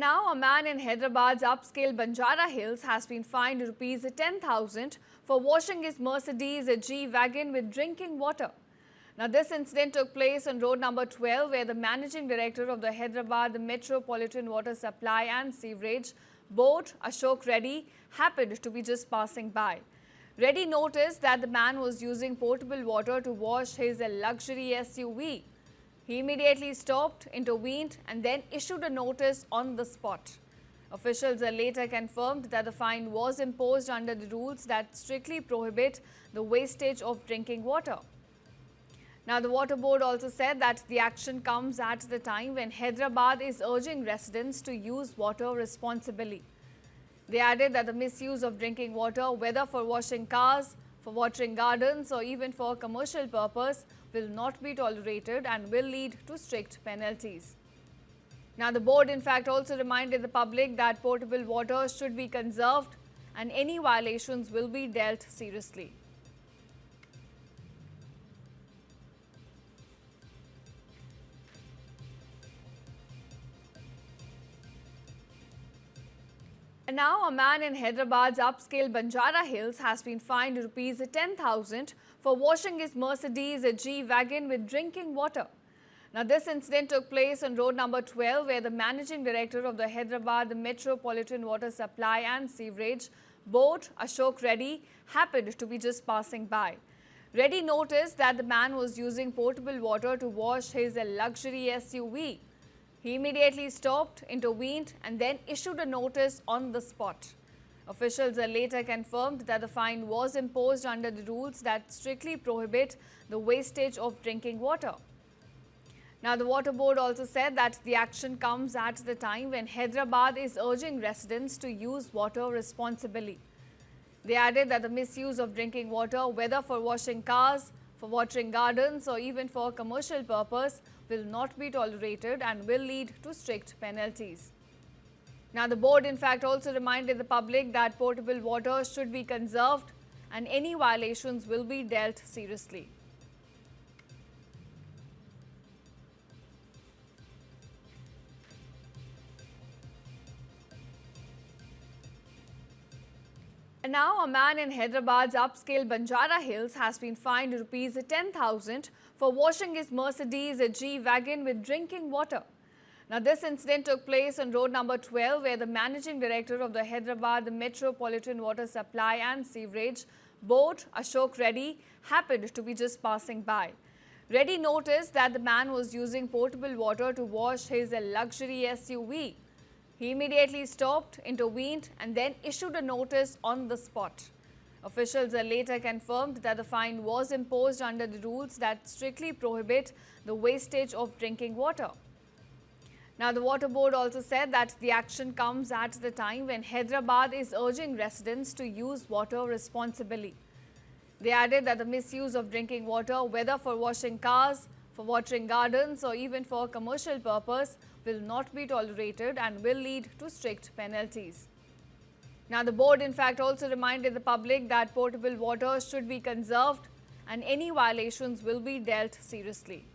And now a man in Hyderabad's upscale Banjara Hills has been fined rupees 10,000 for washing his Mercedes G-Wagon with drinking water. Now this incident took place on road number 12 where the managing director of the Hyderabad Metropolitan Water Supply and Sewerage Board, Ashok Reddy, happened to be just passing by. Reddy noticed that the man was using portable water to wash his luxury SUV. He immediately stopped, intervened and then issued a notice on the spot. Officials later confirmed that the fine was imposed under the rules that strictly prohibit the wastage of drinking water. Now, the Water Board also said that the action comes at the time when Hyderabad is urging residents to use water responsibly. They added that the misuse of drinking water, whether for washing cars, for watering gardens or even for commercial purpose, will not be tolerated and will lead to strict penalties. Now, the board in fact also reminded the public that potable water should be conserved and any violations will be dealt seriously. And now a man in Hyderabad's upscale Banjara Hills has been fined rupees 10,000 for washing his Mercedes G-Wagon with drinking water. Now this incident took place on road number 12 where the managing director of the Hyderabad Metropolitan Water Supply and Sewerage Board, Ashok Reddy, happened to be just passing by. Reddy noticed that the man was using portable water to wash his luxury SUV. He immediately stopped, intervened and then issued a notice on the spot. Officials later confirmed that the fine was imposed under the rules that strictly prohibit the wastage of drinking water. Now, the Water Board also said that the action comes at the time when Hyderabad is urging residents to use water responsibly. They added that the misuse of drinking water, whether for washing cars, for watering gardens or even for commercial purpose, will not be tolerated and will lead to strict penalties. Now, the board in fact also reminded the public that potable water should be conserved and any violations will be dealt seriously. And now a man in Hyderabad's upscale Banjara Hills has been fined rupees 10,000 for washing his Mercedes G-Wagon with drinking water. Now this incident took place on road number 12 where the managing director of the Hyderabad Metropolitan Water Supply and Sewerage Board, Ashok Reddy, happened to be just passing by. Reddy noticed that the man was using portable water to wash his luxury SUV. He immediately stopped, intervened and then issued a notice on the spot. Officials later confirmed that the fine was imposed under the rules that strictly prohibit the wastage of drinking water. Now, the Water Board also said that the action comes at the time when Hyderabad is urging residents to use water responsibly. They added that the misuse of drinking water, whether for washing cars, for watering gardens or even for commercial purpose, will not be tolerated and will lead to strict penalties. Now, the board in fact also reminded the public that potable water should be conserved and any violations will be dealt seriously.